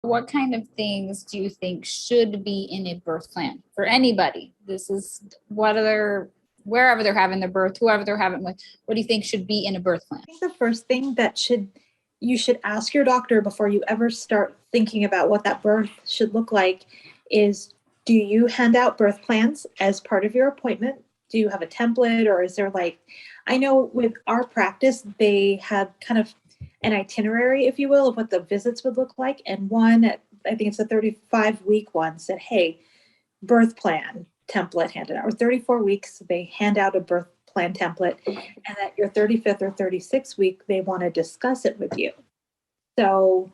What kind of things do you think should be in a birth plan for anybody? This is wherever they're having their birth, whoever they're having with, what do you think should be in a birth plan? I think the first thing that you should ask your doctor before you ever start thinking about what that birth should look like is, do you hand out birth plans as part of your appointment? Do you have a template, or is there I know with our practice, they had kind of an itinerary, if you will, of what the visits would look like. And one, I think it's a 35-week one, said, hey, birth plan template handed out. Or 34 weeks, they hand out a birth plan template. And at your 35th or 36th week, they want to discuss it with you. So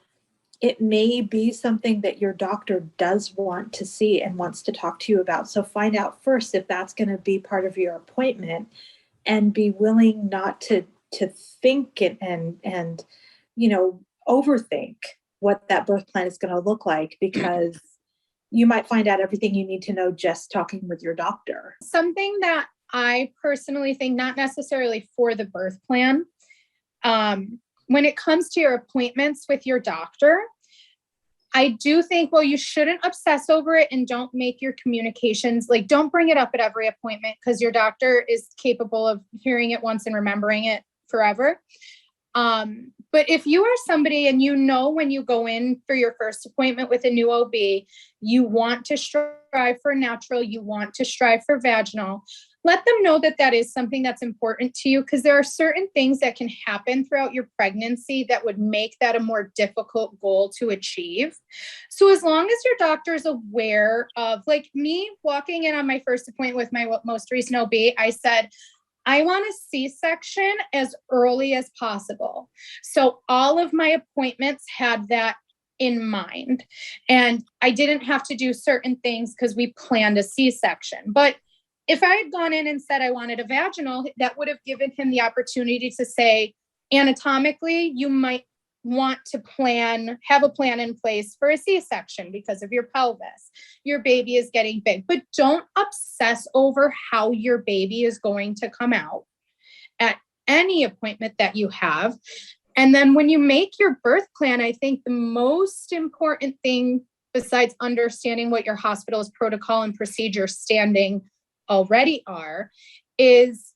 it may be something that your doctor does want to see and wants to talk to you about. So find out first if that's going to be part of your appointment, and be willing not to think and overthink what that birth plan is going to look like, because you might find out everything you need to know just talking with your doctor. Something that I personally think, not necessarily for the birth plan, when it comes to your appointments with your doctor, I do think, you shouldn't obsess over it, and don't make your communications, don't bring it up at every appointment, because your doctor is capable of hearing it once and remembering it forever. But if you are somebody and when you go in for your first appointment with a new OB, you want to strive for natural, you want to strive for vaginal, let them know that that is something that's important to you, because there are certain things that can happen throughout your pregnancy that would make that a more difficult goal to achieve. So as long as your doctor is aware of, me walking in on my first appointment with my most recent OB, I said, I want a C-section as early as possible. So all of my appointments had that in mind. And I didn't have to do certain things because we planned a C-section. But if I had gone in and said I wanted a vaginal, that would have given him the opportunity to say, anatomically, you might want to have a plan in place for a C-section because of your pelvis. Your baby is getting big, but don't obsess over how your baby is going to come out at any appointment that you have. And then when you make your birth plan, I think the most important thing, besides understanding what your hospital's protocol and procedure standing already are, is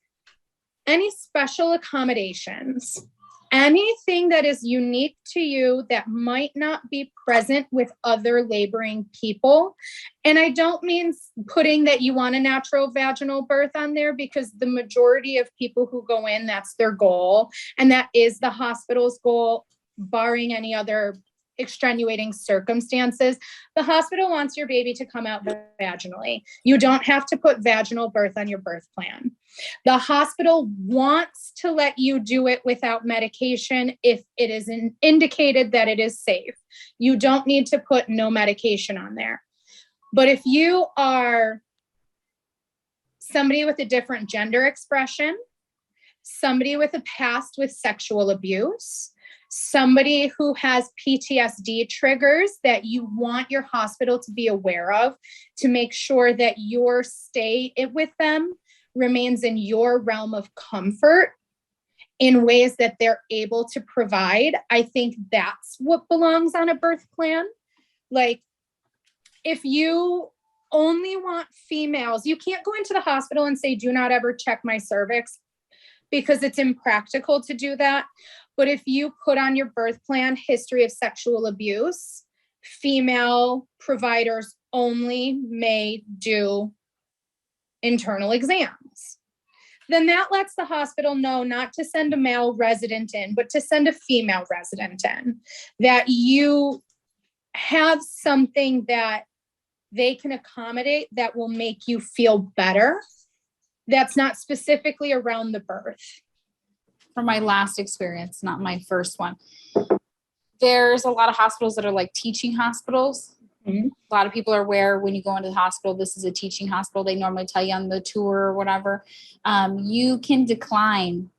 any special accommodations, anything that is unique to you that might not be present with other laboring people. And I don't mean putting that you want a natural vaginal birth on there, because the majority of people who go in, that's their goal. And that is the hospital's goal, barring any other extenuating circumstances. The hospital wants your baby to come out vaginally. You don't have to put vaginal birth on your birth plan. The hospital wants to let you do it without medication if it is indicated that it is safe. You don't need to put no medication on there. But if you are somebody with a different gender expression, somebody with a past with sexual abuse, somebody who has PTSD triggers that you want your hospital to be aware of to make sure that your stay with them remains in your realm of comfort in ways that they're able to provide, I think that's what belongs on a birth plan. If you only want females, you can't go into the hospital and say, do not ever check my cervix, because it's impractical to do that. But if you put on your birth plan history of sexual abuse, female providers only may do internal exams, then that lets the hospital know not to send a male resident in, but to send a female resident in, that you have something that they can accommodate that will make you feel better. That's not specifically around the birth. From my last experience, not my first one, there's a lot of hospitals that are like teaching hospitals. Mm-hmm. A lot of people are aware when you go into the hospital, this is a teaching hospital. They normally tell you on the tour or whatever. You can decline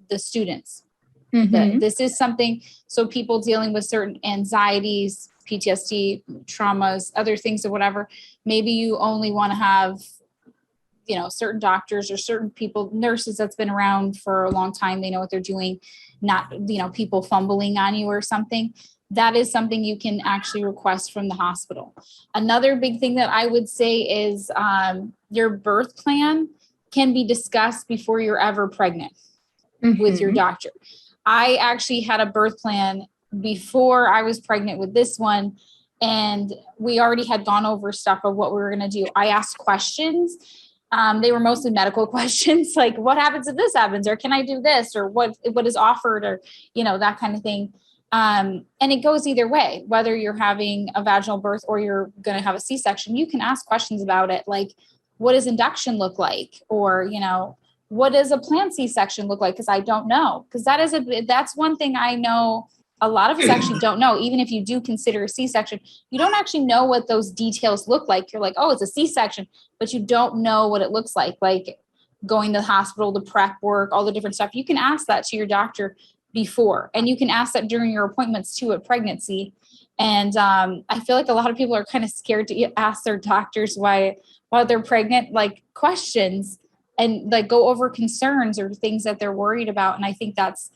the students. Mm-hmm. This is something, so people dealing with certain anxieties, PTSD, traumas, other things or whatever, maybe you only want to have certain doctors or certain people, nurses that's been around for a long time. They know what they're doing, not, people fumbling on you or something. that is something you can actually request from the hospital. Another big thing that I would say is your birth plan can be discussed before you're ever pregnant with your doctor. I actually had a birth plan before I was pregnant with this one, and we already had gone over stuff of what we were going to do. I asked questions. They were mostly medical questions, like what happens if this happens, or can I do this, or what is offered, or, you know, that kind of thing. And it goes either way, whether you're having a vaginal birth or you're going to have a C-section, you can ask questions about it. Like, what does induction look like? Or, you know, what does a planned C-section look like? Because I don't know. Because that's one thing I know a lot of us actually don't know. Even if you do consider a C-section, you don't actually know what those details look like. You're like, oh, it's a C-section, but you don't know what it looks like going to the hospital, the prep work, all the different stuff. You can ask that to your doctor before, and you can ask that during your appointments too at pregnancy. And I feel like a lot of people are kind of scared to ask their doctors while they're pregnant, like questions, and like go over concerns or things that they're worried about. And I think that's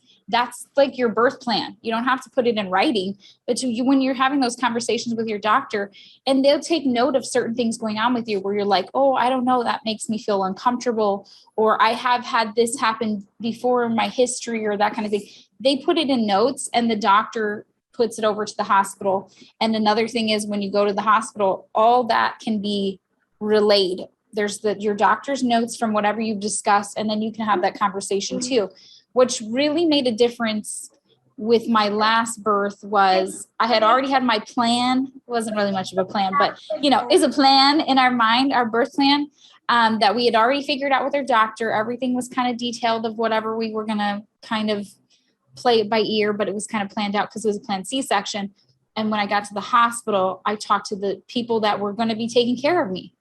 like your birth plan. You don't have to put it in writing, but when you're having those conversations with your doctor, and they'll take note of certain things going on with you where you're like, oh, I don't know, that makes me feel uncomfortable, or I have had this happen before in my history, or that kind of thing. They put it in notes, and the doctor puts it over to the hospital. And another thing is, when you go to the hospital, all that can be relayed. There's your doctor's notes from whatever you've discussed, and then you can have that conversation too. Which really made a difference with my last birth was I had already had my plan. It wasn't really much of a plan, but, you know, is a plan in our mind, our birth plan, that we had already figured out with our doctor. Everything was kind of detailed of whatever we were going to kind of play it by ear, but it was kind of planned out because it was a planned C-section. And when I got to the hospital, I talked to the people that were going to be taking care of me.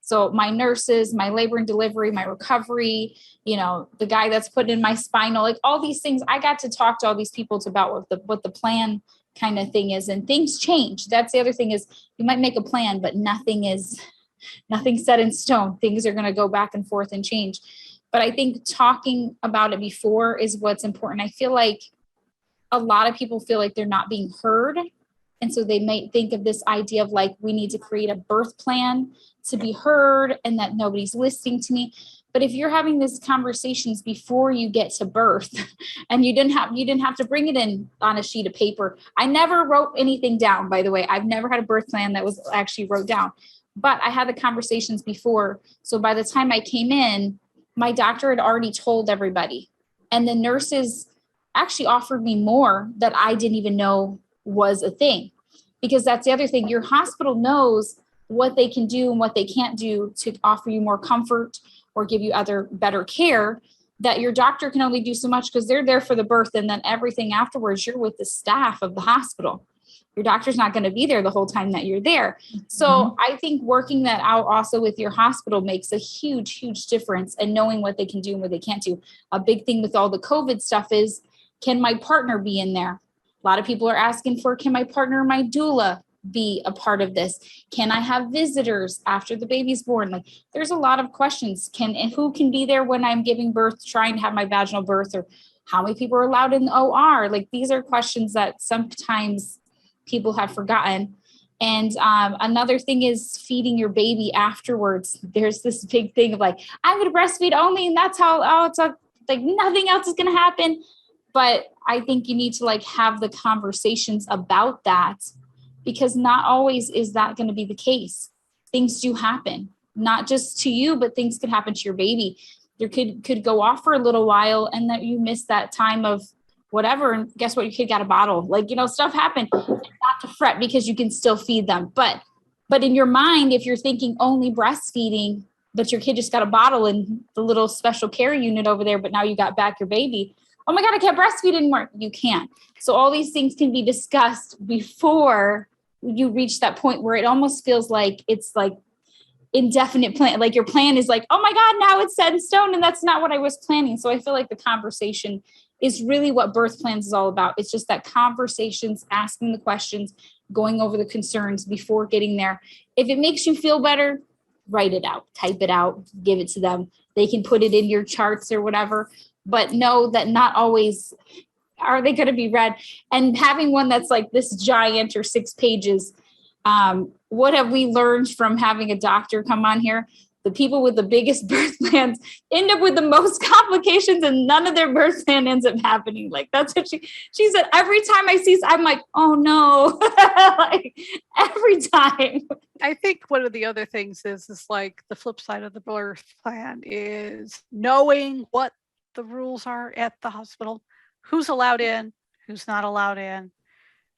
So my nurses, my labor and delivery, my recovery, you know, the guy that's putting in my spinal, like all these things, I got to talk to all these people about what the plan kind of thing is, and things change. That's the other thing is you might make a plan, but nothing's set in stone. Things are going to go back and forth and change. But I think talking about it before is what's important. I feel like a lot of people feel like they're not being heard. And so they might think of this idea of like, we need to create a birth plan to be heard and that nobody's listening to me. But if you're having these conversations before you get to birth and you didn't have to bring it in on a sheet of paper. I never wrote anything down, by the way. I've never had a birth plan that was actually wrote down, but I had the conversations before. So by the time I came in, my doctor had already told everybody, and the nurses actually offered me more that I didn't even know was a thing, because that's the other thing. Your hospital knows what they can do and what they can't do to offer you more comfort or give you other better care, that your doctor can only do so much because they're there for the birth. And then everything afterwards, you're with the staff of the hospital. Your doctor's not going to be there the whole time that you're there. So I think working that out also with your hospital makes a huge, huge difference, and knowing what they can do and what they can't do. A big thing with all the COVID stuff is, can my partner be in there? A lot of people are asking for, can my partner, my doula, be a part of this? Can I have visitors after the baby's born? Like, there's a lot of questions. And who can be there when I'm giving birth, trying to have my vaginal birth, or how many people are allowed in the OR? Like, these are questions that sometimes people have forgotten. And another thing is feeding your baby afterwards. There's this big thing of like, I'm going to breastfeed only, and that's how, it's like nothing else is going to happen. But I think you need to like have the conversations about that, because not always is that going to be the case. Things do happen, not just to you, but things could happen to your baby. Your kid could go off for a little while, and that you miss that time of whatever. And guess what? Your kid got a bottle. Like, stuff happened. Not to fret, because you can still feed them. But in your mind, if you're thinking only breastfeeding, but your kid just got a bottle in the little special care unit over there, but now you got back your baby. Oh my God, I can't breastfeed anymore. You can't. So all these things can be discussed before you reach that point where it almost feels like it's like indefinite plan. Like your plan is like, oh my God, now it's set in stone, and that's not what I was planning. So I feel like the conversation is really what birth plans is all about. It's just that conversations, asking the questions, going over the concerns before getting there. If it makes you feel better, write it out, type it out, give it to them. They can put it in your charts or whatever, but know that not always are they going to be read? And having one that's like this giant or 6 pages, what have we learned from having a doctor come on here? The people with the biggest birth plans end up with the most complications, and none of their birth plan ends up happening. Like, that's what she said. Every time I see, I'm like, oh no, like every time. I think one of the other things is like the flip side of the birth plan is knowing what the rules are at the hospital, who's allowed in, who's not allowed in.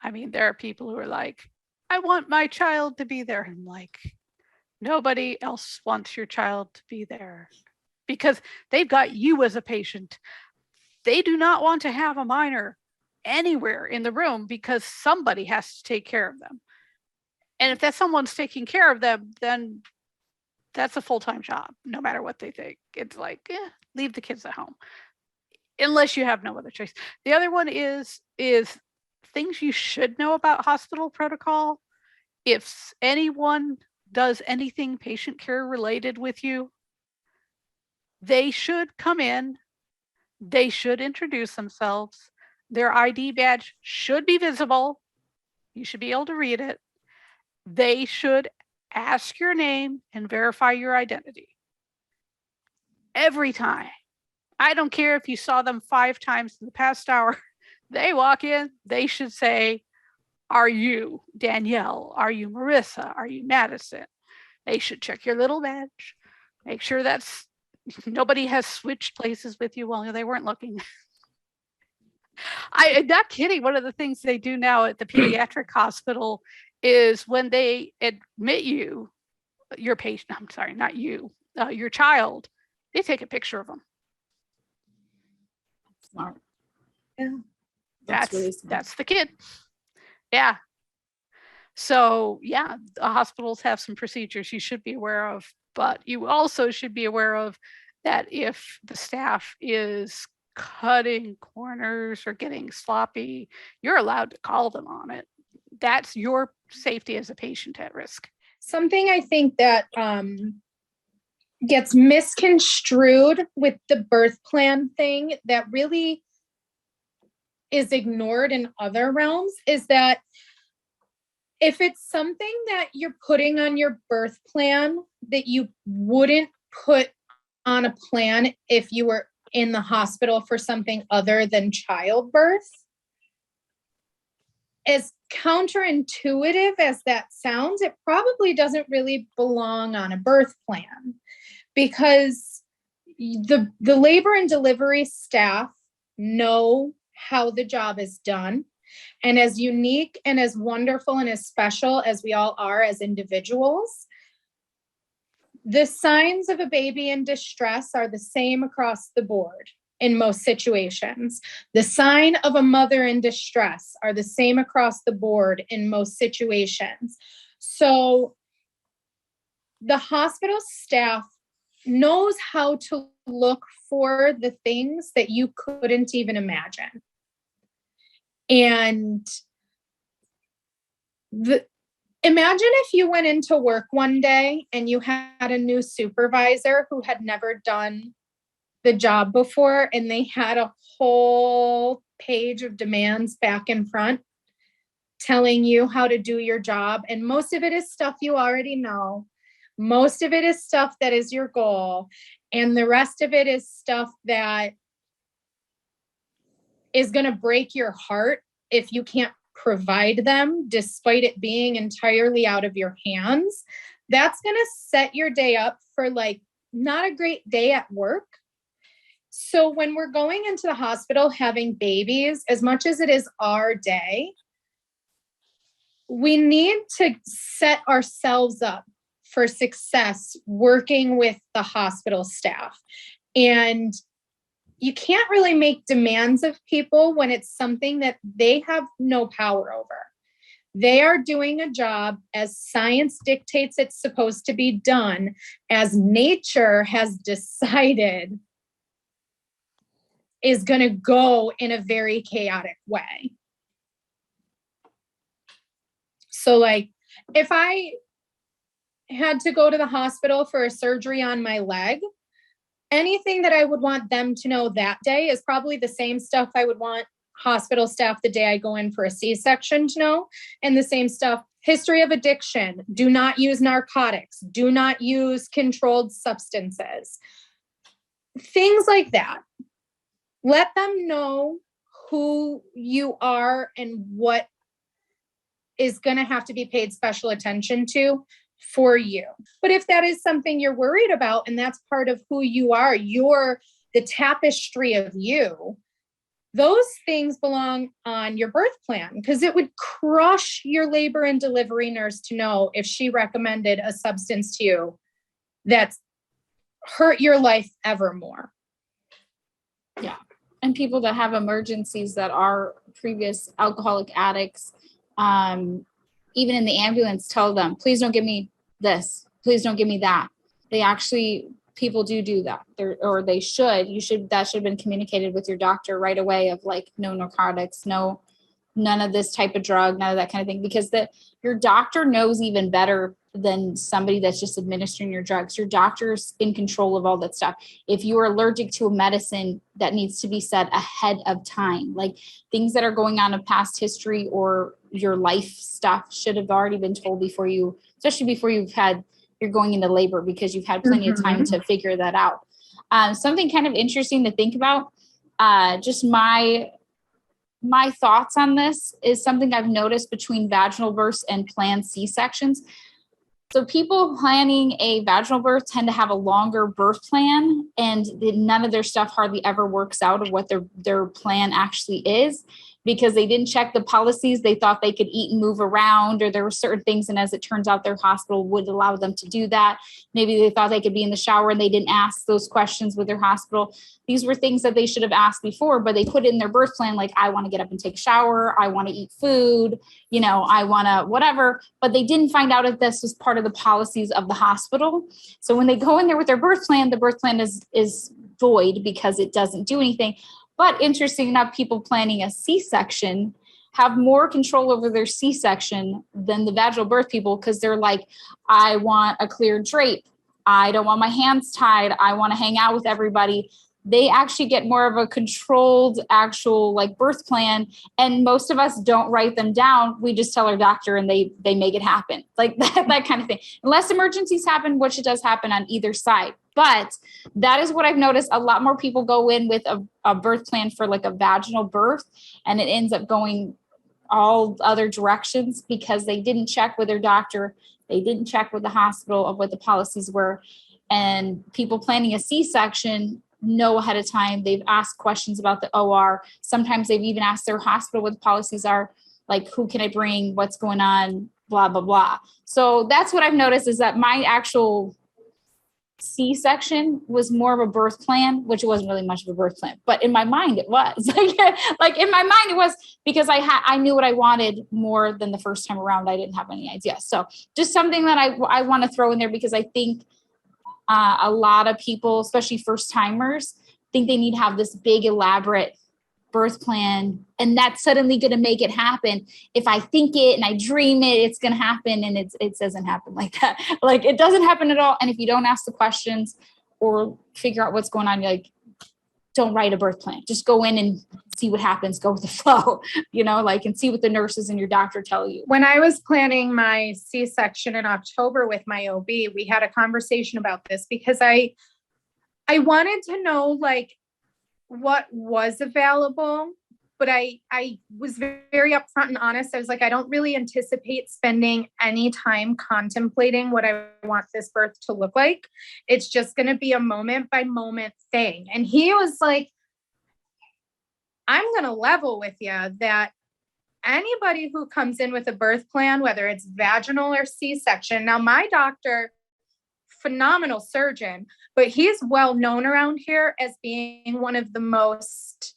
I mean, there are people who are like, I want my child to be there. I'm like, nobody else wants your child to be there because they've got you as a patient. They do not want to have a minor anywhere in the room because somebody has to take care of them. And if that someone's taking care of them, then that's a full-time job, no matter what they think. It's like, leave the kids at home, unless you have no other choice. The other one is things you should know about hospital protocol. If anyone does anything patient care related with you, they should come in, they should introduce themselves, their ID badge should be visible, you should be able to read it, they should ask your name and verify your identity. Every time. I don't care if you saw them 5 times in the past hour, they walk in, they should say, are you Danielle? Are you Marissa? Are you Madison? They should check your little badge. Make sure that's nobody has switched places with you while they weren't looking. I'm not kidding. One of the things they do now at the pediatric hospital is when they admit you, your patient, I'm sorry, not you, your child, they take a picture of them. Smart. Yeah. That's really smart. That's the kid. Yeah. So yeah, the hospitals have some procedures you should be aware of, but you also should be aware of that if the staff is cutting corners or getting sloppy, you're allowed to call them on it. That's your safety as a patient at risk. Something I think that gets misconstrued with the birth plan thing that really is ignored in other realms is that if it's something that you're putting on your birth plan that you wouldn't put on a plan if you were in the hospital for something other than childbirth, as counterintuitive as that sounds, it probably doesn't really belong on a birth plan, because the labor and delivery staff know how the job is done. And as unique and as wonderful and as special as we all are as individuals, the signs of a baby in distress are the same across the board in most situations. The sign of a mother in distress are the same across the board in most situations. So the hospital staff knows how to look for the things that you couldn't even imagine. And imagine if you went into work one day and you had a new supervisor who had never done the job before, and they had a whole page of demands back in front telling you how to do your job. And most of it is stuff you already know. Most of it is stuff that is your goal. And the rest of it is stuff that is going to break your heart if you can't provide them, despite it being entirely out of your hands. That's going to set your day up for like not a great day at work. So when we're going into the hospital having babies, as much as it is our day, we need to set ourselves up for success working with the hospital staff. And you can't really make demands of people when it's something that they have no power over. They are doing a job as science dictates it's supposed to be done, as nature has decided is going to go in a very chaotic way. So like, if I had to go to the hospital for a surgery on my leg, anything that I would want them to know that day is probably the same stuff I would want hospital staff the day I go in for a C-section to know. And the same stuff, history of addiction, do not use narcotics, do not use controlled substances, things like that. Let them know who you are and what is going to have to be paid special attention to for you. But if that is something you're worried about and that's part of who you are, you're the tapestry of you, those things belong on your birth plan, because it would crush your labor and delivery nurse to know if she recommended a substance to you that's hurt your life ever more. Yeah. And people that have emergencies that are previous alcoholic addicts, even in the ambulance, tell them, please don't give me this. Please don't give me that. People do that. They should. That should have been communicated with your doctor right away of like, no narcotics, none of this type of drug, none of that kind of thing, because your doctor knows even better than somebody that's just administering your drugs. Your doctor's in control of all that stuff. If you are allergic to a medicine, that needs to be said ahead of time. Like things that are going on in past history or your life stuff should have already been told before you, especially before you're going into labor, because you've had plenty of time to figure that out. Something kind of interesting to think about, just my thoughts on this is something I've noticed between vaginal births and planned C-sections. So people planning a vaginal birth tend to have a longer birth plan, and none of their stuff hardly ever works out of what their plan actually is, because they didn't check the policies. They thought they could eat and move around, or there were certain things. And as it turns out, their hospital would allow them to do that. Maybe they thought they could be in the shower and they didn't ask those questions with their hospital. These were things that they should have asked before, but they put it in their birth plan. Like, I want to get up and take a shower. I want to eat food. I want to whatever, but they didn't find out if this was part of the policies of the hospital. So when they go in there with their birth plan, the birth plan is void because it doesn't do anything. But interesting enough, people planning a C-section have more control over their C-section than the vaginal birth people, because they're like, I want a clear drape. I don't want my hands tied. I want to hang out with everybody. They actually get more of a controlled actual like birth plan. And most of us don't write them down. We just tell our doctor and they make it happen, like that kind of thing. Unless emergencies happen, which it does happen on either side. But that is what I've noticed. A lot more people go in with a birth plan for like a vaginal birth, and it ends up going all other directions because they didn't check with their doctor. They didn't check with the hospital of what the policies were. And people planning a C-section know ahead of time. They've asked questions about the OR. Sometimes they've even asked their hospital what the policies are, like, who can I bring? What's going on? Blah, blah, blah. So that's what I've noticed, is that my actual C-section was more of a birth plan, which it wasn't really much of a birth plan, but in my mind it was like in my mind it was, because I knew what I wanted more than the first time around. I didn't have any idea. So just something that I want to throw in there, because I think a lot of people, especially first timers, think they need to have this big elaborate birth plan, and that's suddenly going to make it happen. If I think it and I dream it, it's going to happen. And it doesn't happen like that. Like, it doesn't happen at all. And if you don't ask the questions or figure out what's going on, you're like, don't write a birth plan. Just go in and see what happens. Go with the flow, and see what the nurses and your doctor tell you. When I was planning my C-section in October with my OB, we had a conversation about this, because I wanted to know, like, what was available, but I was very upfront and honest. I was like, I don't really anticipate spending any time contemplating what I want this birth to look like. It's just going to be a moment by moment thing. And he was like, I'm going to level with you that anybody who comes in with a birth plan, whether it's vaginal or C-section, now my doctor, phenomenal surgeon, but he's well known around here as being one of the most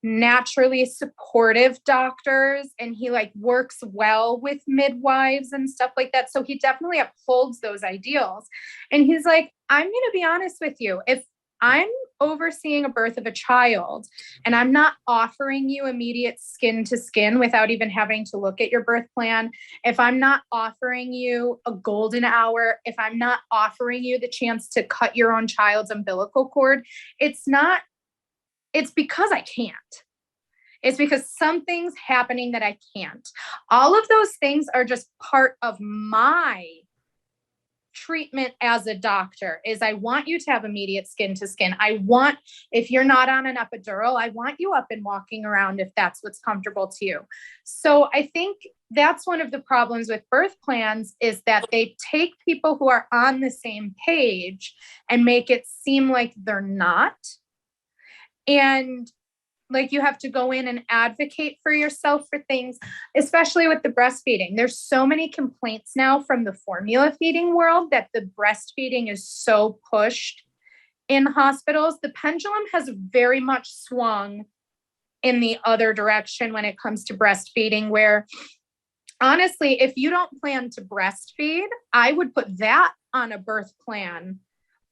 naturally supportive doctors, and he like works well with midwives and stuff like that. So he definitely upholds those ideals. And he's like, I'm going to be honest with you. If I'm overseeing a birth of a child and I'm not offering you immediate skin to skin without even having to look at your birth plan, if I'm not offering you a golden hour, if I'm not offering you the chance to cut your own child's umbilical cord, it's because I can't. It's because something's happening that I can't. All of those things are just part of my treatment as a doctor. Is I want you to have immediate skin to skin. I want, if you're not on an epidural, I want you up and walking around if that's what's comfortable to you. So I think that's one of the problems with birth plans, is that they take people who are on the same page and make it seem like they're not. And like, you have to go in and advocate for yourself for things, especially with the breastfeeding. There's so many complaints now from the formula feeding world that the breastfeeding is so pushed in hospitals. The pendulum has very much swung in the other direction when it comes to breastfeeding, where honestly, if you don't plan to breastfeed, I would put that on a birth plan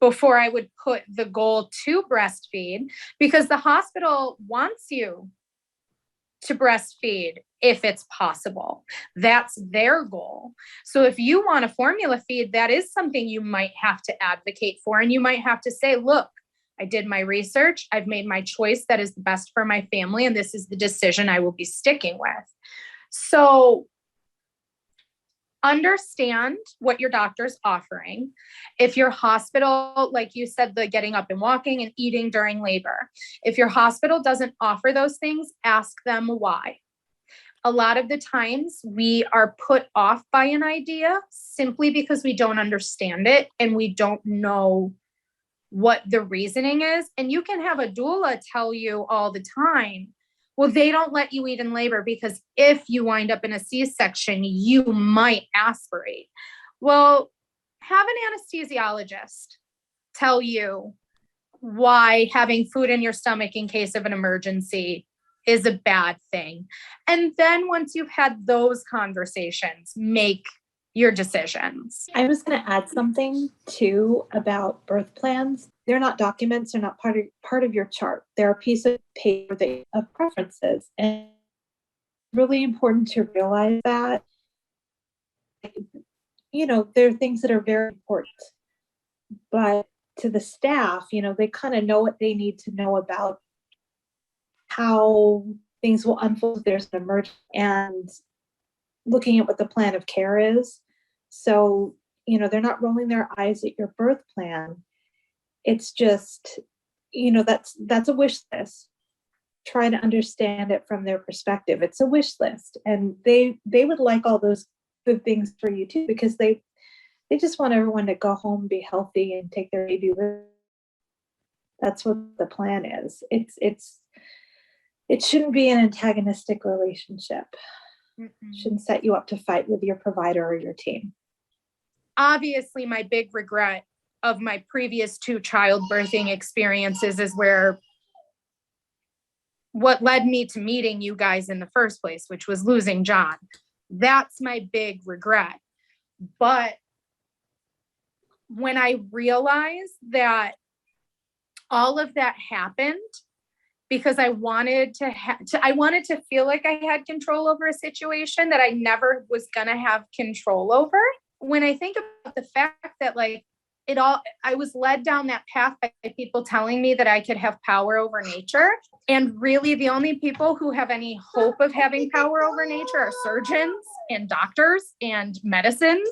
before I would put the goal to breastfeed, because the hospital wants you to breastfeed if it's possible. That's their goal. So if you want to formula feed, that is something you might have to advocate for. And you might have to say, look, I did my research. I've made my choice that is the best for my family. And this is the decision I will be sticking with. So understand what your doctor's offering. If your hospital, like you said, the getting up and walking and eating during labor, if your hospital doesn't offer those things, ask them why. A lot of the times we are put off by an idea simply because we don't understand it and we don't know what the reasoning is. And you can have a doula tell you all the time, well, they don't let you eat in labor because if you wind up in a C-section, you might aspirate. Well, have an anesthesiologist tell you why having food in your stomach in case of an emergency is a bad thing. And then once you've had those conversations, make your decisions. I was going to add something too about birth plans. They're not documents. They're not part of your chart. They're a piece of paper of preferences. And it's really important to realize that, you know, there are things that are very important. But to the staff, you know, they kind of know what they need to know about how things will unfold if there's an emergency and looking at what the plan of care is. So, you know, they're not rolling their eyes at your birth plan. It's just, you know, that's a wish list. Try to understand it from their perspective. It's a wish list. And they would like all those good things for you too, because they just want everyone to go home, be healthy, and take their baby with them. That's what the plan is. It shouldn't be an antagonistic relationship. Shouldn't set you up to fight with your provider or your team. Obviously, my big regret of my previous 2 childbirthing experiences is what led me to meeting you guys in the first place, which was losing John. That's my big regret. But when I realized that all of that happened because I wanted to feel like I had control over a situation that I never was going to have control over. When I think about the fact that I was led down that path by people telling me that I could have power over nature. And really the only people who have any hope of having power over nature are surgeons and doctors and medicines.